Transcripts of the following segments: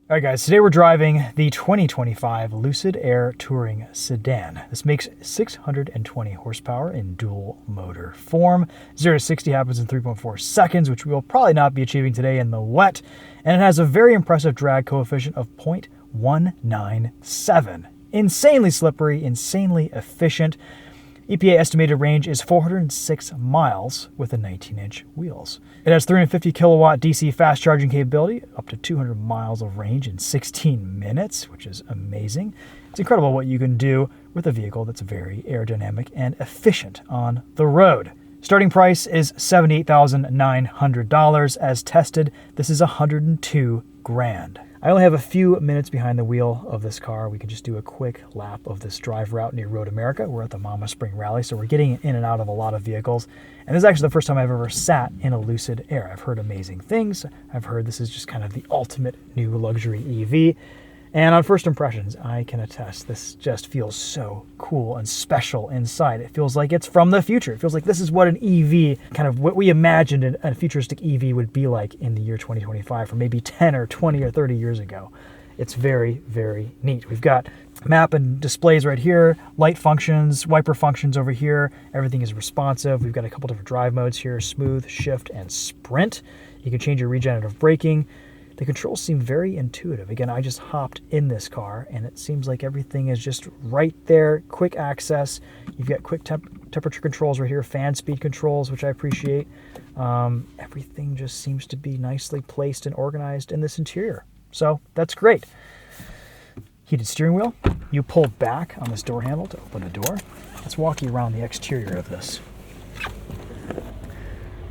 All right, guys, today we're driving the 2025 Lucid Air Touring Sedan. This makes 620 horsepower in dual motor form. 0 to 60 happens in 3.4 seconds, which we will probably not be achieving today in the wet. And it has a very impressive drag coefficient of 0.197. Insanely slippery, insanely efficient. EPA estimated range is 406 miles with the 19-inch wheels. It has 350 kilowatt DC fast charging capability, up to 200 miles of range in 16 minutes, which is amazing. It's incredible what you can do with a vehicle that's very aerodynamic and efficient on the road. Starting price is $78,900. As tested, this is $102 grand. I only have a few minutes behind the wheel of this car. We can just do a quick lap of this drive route near Road America. We're at the Mama Spring Rally, so we're getting in and out of a lot of vehicles. And this is actually the first time I've ever sat in a Lucid Air. I've heard amazing things. I've heard this is just kind of the ultimate new luxury EV. And on first impressions, I can attest this just feels so cool and special inside. It feels like it's from the future. It feels like this is what an EV, kind of what we imagined a futuristic EV would be like in the year 2025 from maybe 10 or 20 or 30 years ago. It's very, very neat. We've got map and displays right here, light functions, wiper functions over here. Everything is responsive. We've got a couple different drive modes here, smooth, shift, and sprint. You can change your regenerative braking. The controls seem very intuitive. Again, I just hopped in this car and it seems like everything is just right there, quick access. You've got quick temperature controls right here, fan speed controls, which I appreciate. Everything just seems to be nicely placed and organized in this interior. So that's great. Heated steering wheel. You pull back on this door handle to open the door. Let's walk you around the exterior of this.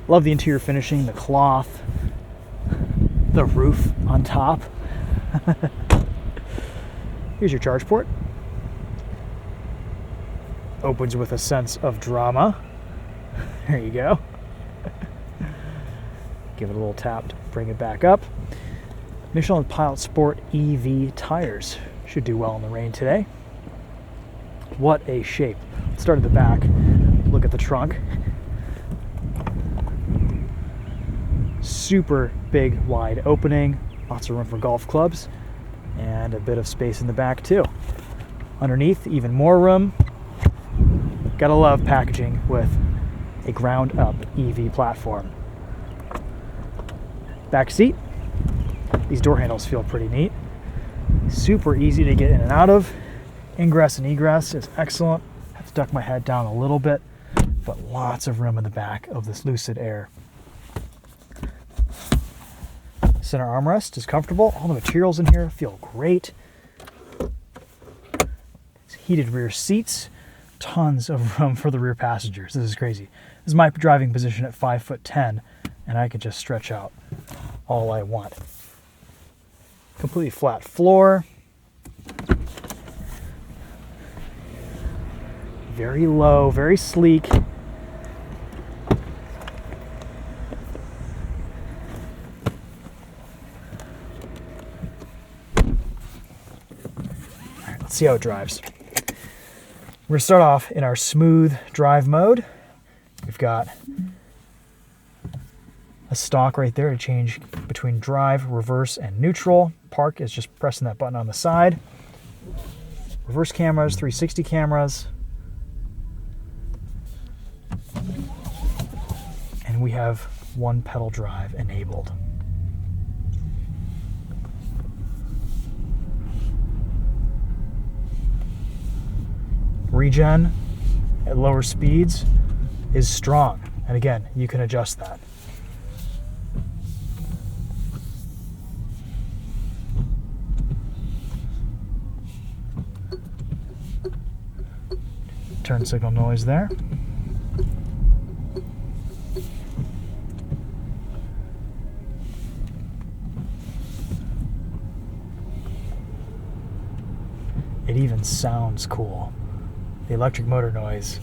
Love the interior finishing, the cloth, the roof on top. Here's your charge port. Opens with a sense of drama. There you go. Give it a little tap to bring it back up. Michelin Pilot Sport EV tires should do well in the rain today. What a shape. Let's start at the back. Look at the trunk. Super big, wide opening, lots of room for golf clubs, and a bit of space in the back too. Underneath, even more room. Gotta love packaging with a ground-up EV platform. Back seat. These door handles feel pretty neat. Super easy to get in and out of. Ingress and egress is excellent. I have to duck my head down a little bit, but lots of room in the back of this Lucid Air. Center armrest is comfortable. All the materials in here feel great. Heated rear seats. Tons of room for the rear passengers. This is crazy. This is my driving position at 5'10", and I could just stretch out all I want. Completely flat floor. Very low, very sleek. Let's see how it drives. We're going to start off in our smooth drive mode. We've got a stalk right there to change between drive, reverse, and neutral. Park is just pressing that button on the side. Reverse cameras, 360 cameras. And we have one pedal drive enabled. Regen at lower speeds is strong. And again, you can adjust that. Turn signal noise there. It even sounds cool. The electric motor noise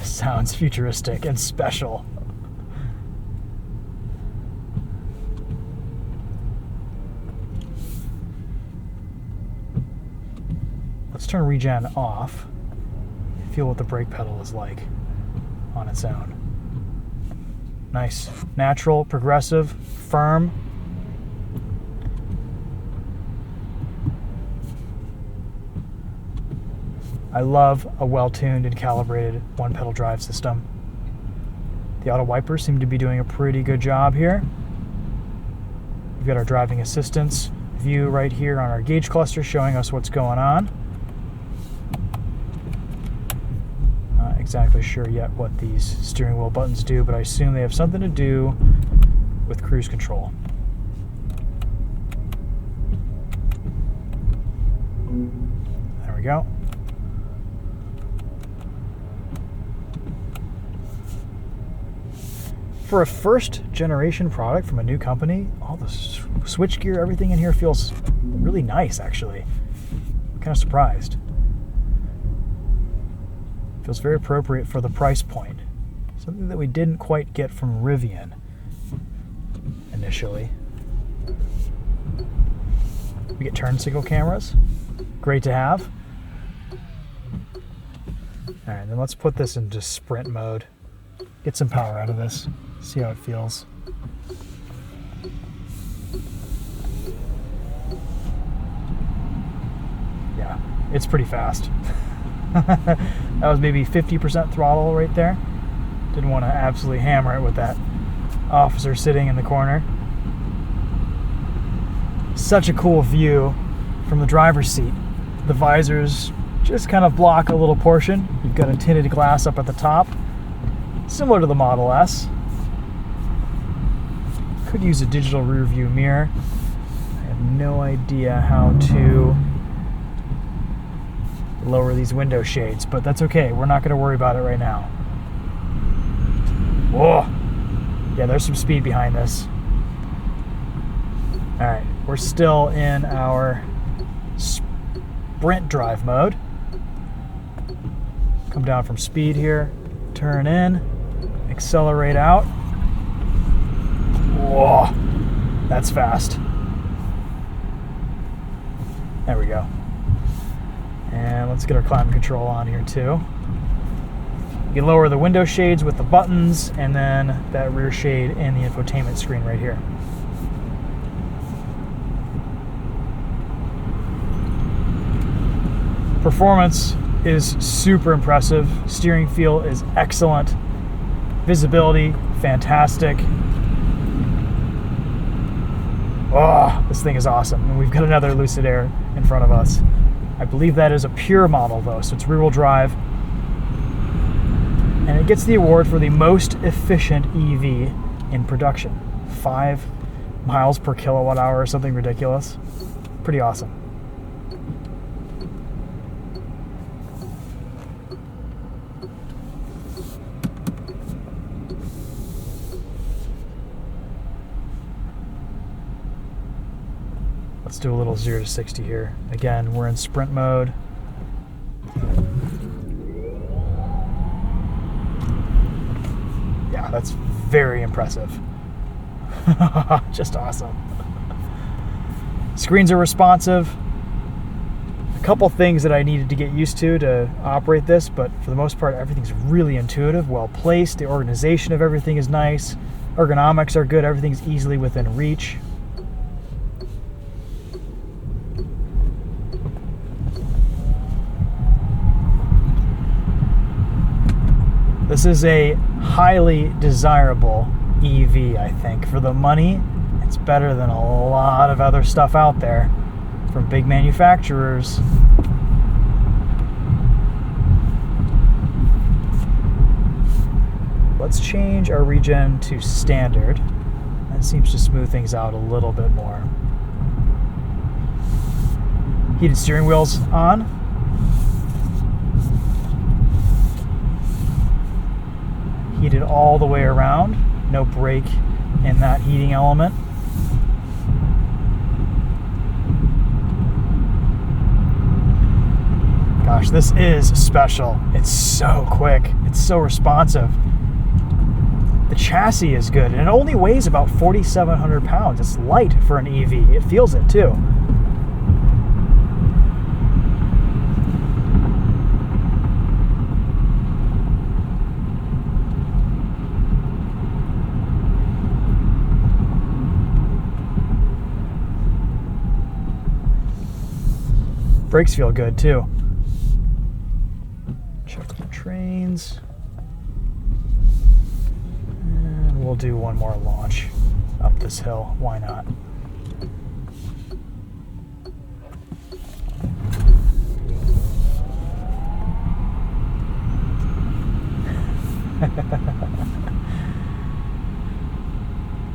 sounds futuristic and special. Let's turn regen off. Feel what the brake pedal is like on its own. Nice, natural, progressive, firm. I love a well-tuned and calibrated one-pedal drive system. The auto wipers seem to be doing a pretty good job here. We've got our driving assistance view right here on our gauge cluster showing us what's going on. Not exactly sure yet what these steering wheel buttons do, but I assume they have something to do with cruise control. There we go. For a first generation product from a new company, all the switchgear, everything in here feels really nice, actually. I'm kind of surprised. Feels very appropriate for the price point. Something that we didn't quite get from Rivian initially. We get turn signal cameras. Great to have. All right, then let's put this into sprint mode. Get some power out of this. See how it feels. Yeah, it's pretty fast. That was maybe 50% throttle right there. Didn't want to absolutely hammer it with that officer sitting in the corner. Such a cool view from the driver's seat. The visors just kind of block a little portion. You've got a tinted glass up at the top, similar to the Model S. Could use a digital rear view mirror. I have no idea how to lower these window shades, but that's okay. We're not going to worry about it right now. Whoa! Yeah, there's some speed behind this. All right, we're still in our sprint drive mode. Come down from speed here, turn in, accelerate out. Whoa, that's fast. There we go. And let's get our climate control on here too. You can lower the window shades with the buttons and then that rear shade in the infotainment screen right here. Performance is super impressive. Steering feel is excellent. Visibility, fantastic. Oh, this thing is awesome. And we've got another Lucid Air in front of us. I believe that is a Pure model though, so it's rear-wheel drive. And it gets the award for the most efficient EV in production. 5 miles per kilowatt hour or something ridiculous. Pretty awesome. Let's do a little 0 to 60 here. Again, we're in sprint mode. Yeah, that's very impressive. Just awesome. Screens are responsive. A couple things that I needed to get used to operate this, but for the most part, everything's really intuitive, well placed. The organization of everything is nice. Ergonomics are good. Everything's easily within reach. This is a highly desirable EV, I think. For the money, it's better than a lot of other stuff out there from big manufacturers. Let's change our regen to standard. That seems to smooth things out a little bit more. Heated steering wheels on. Heated all the way around, no break in that heating element. Gosh, this is special. It's so quick, it's so responsive. The chassis is good, and it only weighs about 4,700 pounds. It's light for an EV, it feels it too. Brakes feel good too. screens. And we'll do one more launch up this hill. Why not?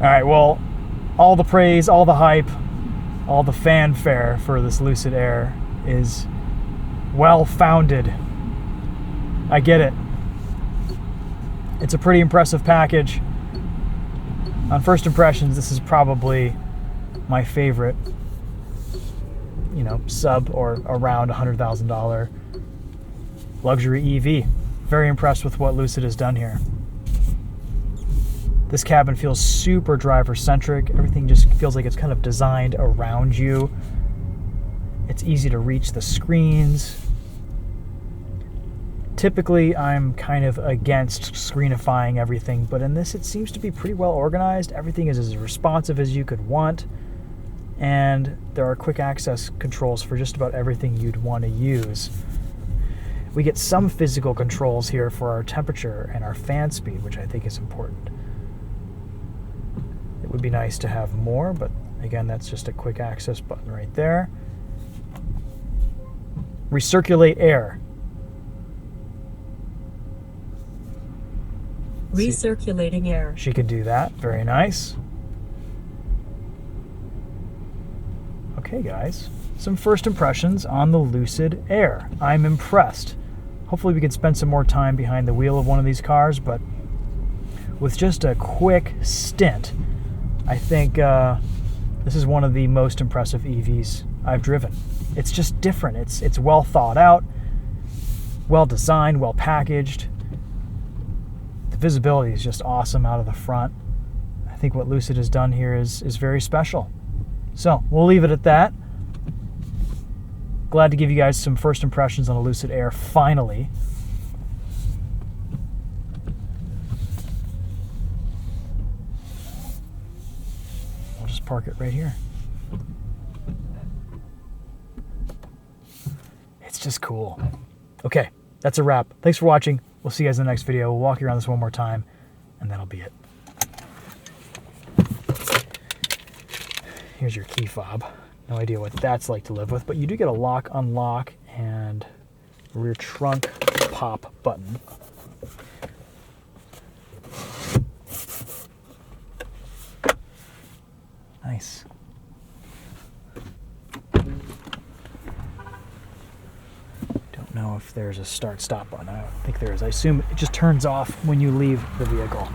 All right, well, all the praise, all the hype, all the fanfare for this Lucid Air is well-founded. I get it. It's a pretty impressive package. On first impressions, this is probably my favorite, you know, sub or around $100,000 luxury EV. Very impressed with what Lucid has done here. This cabin feels super driver-centric. Everything just feels like it's kind of designed around you. It's easy to reach the screens. Typically, I'm kind of against screenifying everything, but in this, it seems to be pretty well organized. Everything is as responsive as you could want, and there are quick access controls for just about everything you'd want to use. We get some physical controls here for our temperature and our fan speed, which I think is important. It would be nice to have more, but again, that's just a quick access button right there. Recirculate air. Recirculating air. She could do that. Very nice. Okay, guys. Some first impressions on the Lucid Air. I'm impressed. Hopefully we can spend some more time behind the wheel of one of these cars, but with just a quick stint, I think this is one of the most impressive EVs I've driven. It's just different. It's well thought out, well designed, well packaged. The visibility is just awesome out of the front. I think what Lucid has done here is very special. So we'll leave it at that. Glad to give you guys some first impressions on a Lucid Air finally. I'll just park it right here. It's just cool. Okay, that's a wrap. Thanks for watching. We'll see you guys in the next video. We'll walk you around this one more time, and that'll be it. Here's your key fob. No idea what that's like to live with, but you do get a lock, unlock, and rear trunk pop button. Nice. Don't know if there's a start-stop button. I don't think there is. I assume it just turns off when you leave the vehicle.